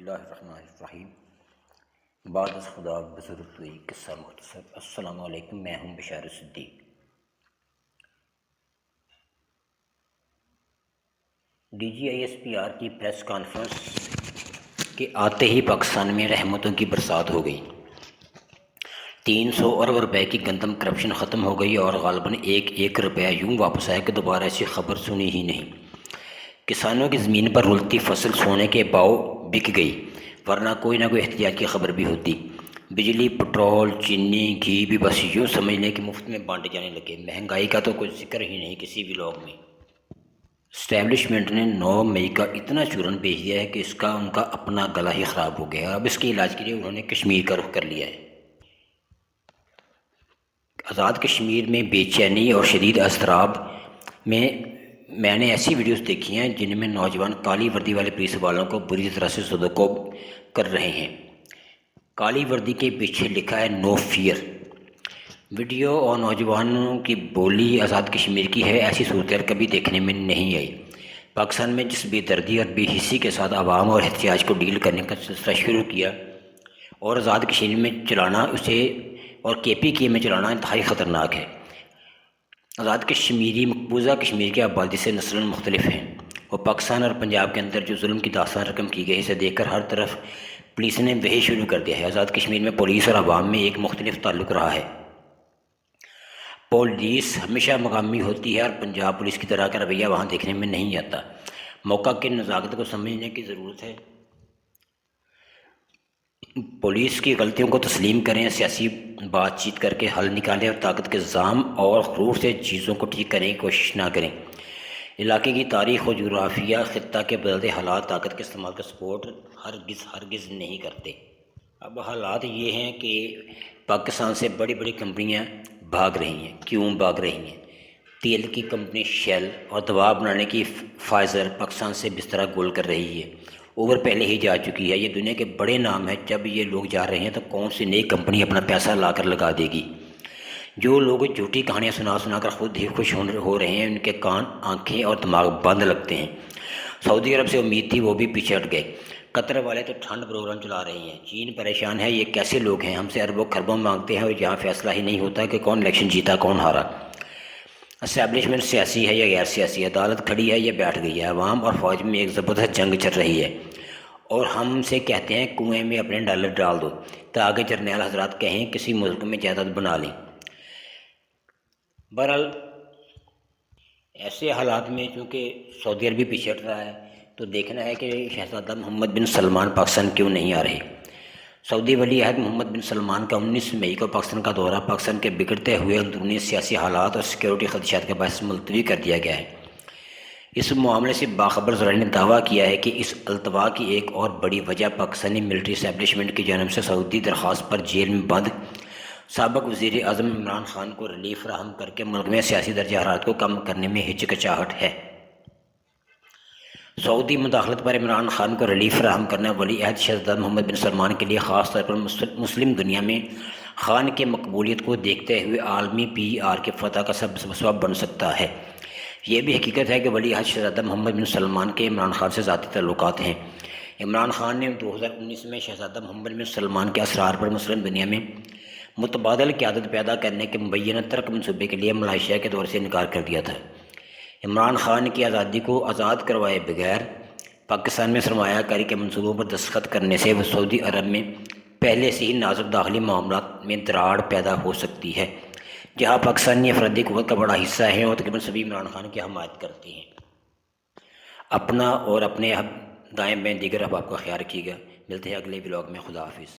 اللہ الرحمن الرحیم۔ بعد از خدا بزرگ ہوئی قصہ مختصر۔ السلام علیکم، میں ہوں Bashar Siddique. D G I S P R کی پریس کانفرنس کے آتے ہی پاکستان میں رحمتوں کی برسات ہو گئی۔ 300 ارب روپے کی گندم کرپشن ختم ہو گئی اور غالباً ایک روپیہ یوں واپس آیا کہ دوبارہ ایسی خبر سنی ہی نہیں۔ کسانوں کی زمین پر رلتی فصل سونے کے باؤ بک گئی، ورنہ کوئی نہ کوئی احتجاج کی خبر بھی ہوتی۔ بجلی، پٹرول، چینی، گھی بھی بس یوں سمجھ لیں کہ مفت میں بانٹے جانے لگے۔ مہنگائی کا تو کوئی ذکر ہی نہیں کسی بھی لاگ میں۔ اسٹیبلشمنٹ نے 9 مئی کا اتنا چورن بھیج دیا ہے کہ ان کا اپنا گلا ہی خراب ہو گیا ہے۔ اب اس کے علاج کے لیے انہوں نے کشمیر کا رخ کر لیا ہے۔ آزاد کشمیر میں بے چینی اور شدید اضطراب میں نے ایسی ویڈیوز دیکھی ہیں جن میں نوجوان کالی وردی والے پولیس والوں کو بری طرح سے زدوکوب کر رہے ہیں۔ کالی وردی کے پیچھے لکھا ہے نو فیئر۔ ویڈیو اور نوجوانوں کی بولی آزاد کشمیر کی ہے۔ ایسی صورتحال کبھی دیکھنے میں نہیں آئی۔ پاکستان میں جس بے دردی اور بے حسی کے ساتھ عوام اور احتجاج کو ڈیل کرنے کا سلسلہ شروع کیا اور آزاد کشمیر میں چلانا اسے اور KPK میں چلانا انتہائی خطرناک ہے۔ آزاد کشمیری مقبوضہ کشمیر کی آبادی سے نسلاً مختلف ہیں۔ وہ پاکستان اور پنجاب کے اندر جو ظلم کی داستان رقم کی گئی، اسے دیکھ کر ہر طرف پولیس نے وہی شروع کر دیا ہے۔ آزاد کشمیر میں پولیس اور عوام میں ایک مختلف تعلق رہا ہے۔ پولیس ہمیشہ مقامی ہوتی ہے اور پنجاب پولیس کی طرح کا رویہ وہاں دیکھنے میں نہیں آتا۔ موقع کی نزاکت کو سمجھنے کی ضرورت ہے۔ پولیس کی غلطیوں کو تسلیم کریں، سیاسی بات چیت کر کے حل نکالیں اور طاقت کے ظام اور غرور سے چیزوں کو ٹھیک کرنے کی کوشش نہ کریں۔ علاقے کی تاریخ و جغرافیہ، خطہ کے بدلتے حالات طاقت کے استعمال کا سپورٹ ہرگز نہیں کرتے۔ اب حالات یہ ہیں کہ پاکستان سے بڑی بڑی کمپنیاں بھاگ رہی ہیں۔ کیوں بھاگ رہی ہیں؟ تیل کی کمپنی شیل اور دوا بنانے کی فائزر پاکستان سے بستر گول کر رہی ہے۔ اوبر پہلے ہی جا چکی ہے۔ یہ دنیا کے بڑے نام ہیں۔ جب یہ لوگ جا رہے ہیں تو کون سی نئی کمپنی اپنا پیسہ لا کر لگا دے گی؟ جو لوگ جھوٹی کہانیاں سنا کر خود ہی خوش ہو رہے ہیں، ان کے کان، آنکھیں اور دماغ بند لگتے ہیں۔ سعودی عرب سے امید تھی، وہ بھی پیچھے ہٹ گئے۔ قطر والے تو ٹھنڈ پروگرام چلا رہے ہیں۔ چین پریشان ہے، یہ کیسے لوگ ہیں؟ ہم سے اربوں خربوں مانگتے ہیں اور یہاں فیصلہ ہی نہیں ہوتا کہ کون الیکشن جیتا کون ہارا۔ اسٹیبلشمنٹ سیاسی ہے یا غیر سیاسی؟ عدالت کھڑی ہے یا بیٹھ گئی ہے؟ عوام اور فوج میں ایک زبردست جنگ چل رہی ہے اور ہم سے کہتے ہیں کنویں میں اپنے ڈالر ڈال دو تاکہ جرنیل حضرات کہیں کسی ملک میں جائیداد بنا لیں۔ بہرحال ایسے حالات میں چونکہ سعودی عرب بھی پیچھے ہٹ رہا ہے تو دیکھنا ہے کہ شہزادہ محمد بن سلمان پاکستان کیوں نہیں آ رہے۔ سعودی ولی عہد محمد بن سلمان کا 19 مئی کو پاکستان کا دورہ پاکستان کے بگڑتے ہوئے اندرونی سیاسی حالات اور سیکیورٹی خدشات کے باعث ملتوی کر دیا گیا ہے۔ اس معاملے سے باخبر ذرائع نے دعویٰ کیا ہے کہ اس التوا کی ایک اور بڑی وجہ پاکستانی ملٹری اسٹیبلشمنٹ کی جانب سے سعودی درخواست پر جیل میں بند سابق وزیر اعظم عمران خان کو ریلیف فراہم کر کے ملک میں سیاسی درجہ حرارت کو کم کرنے میں ہچکچاہٹ ہے۔ سعودی مداخلت پر عمران خان کو ریلیف فراہم کرنا ولی عہد شہزادہ محمد بن سلمان کے لیے خاص طور پر مسلم دنیا میں خان کے مقبولیت کو دیکھتے ہوئے عالمی PR کے فتح کا سبب بن سکتا ہے۔ یہ بھی حقیقت ہے کہ ولی عہد شہزادہ محمد بن سلمان کے عمران خان سے ذاتی تعلقات ہیں۔ عمران خان نے 2019 میں شہزادہ محمد بن سلمان کے اسرار پر مسلم دنیا میں متبادل قیادت پیدا کرنے کے مبینہ ترک منصوبے کے لیے ملائیشیا کے دور سے انکار کر دیا تھا۔ عمران خان کی آزادی کو آزاد کروائے بغیر پاکستان میں سرمایہ کاری کے منصوبوں پر دستخط کرنے سے سعودی عرب میں پہلے سے ہی نازک داخلی معاملات میں دراڑ پیدا ہو سکتی ہے، جہاں پاکستانی افرادی قوت کا بڑا حصہ ہے اور تقریباً سبھی عمران خان کی حمایت کرتے ہیں۔ اپنا اور اپنے دائیں بائیں دیگر احباب کا خیال رکھیے گا۔ ملتے ہیں اگلے ولاگ میں۔ خدا حافظ۔